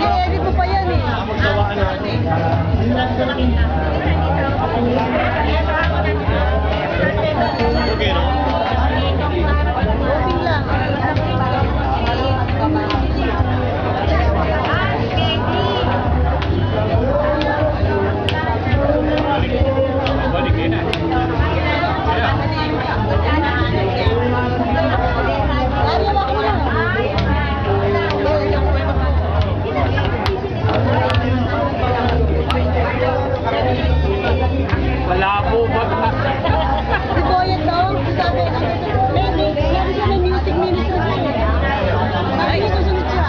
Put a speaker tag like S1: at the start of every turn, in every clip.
S1: I-edit mo pa yan eh. Open lang. Ariel, ako na.
S2: Malabo ba?
S1: Si Boyet daw, sabi, meron siya ng music ministry siya. Bakit ito sunod siya?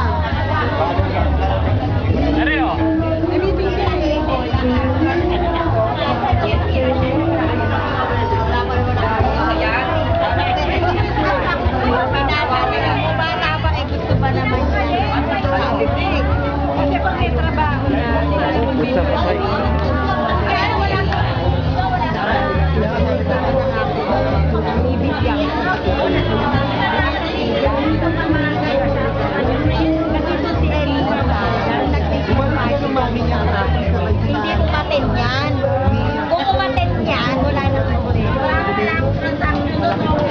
S2: Ano?
S1: Namiting siya eh. Bata pa eh, gusto pa naman siya. Kasi pag may trabaho na,
S3: Puta, patay.
S1: kaya wala ka. Hindi kumaten yan. Kung kumaten yan, wala nang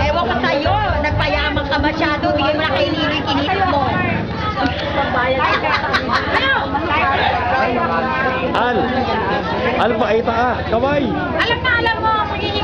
S1: ewan ko sa'yo, nagpayaman ka masyado, bigyan mo na kay Lilo yung kinitip mo. Ano?
S3: Al, pakita ka. Kaway.
S1: Alam mo, magiging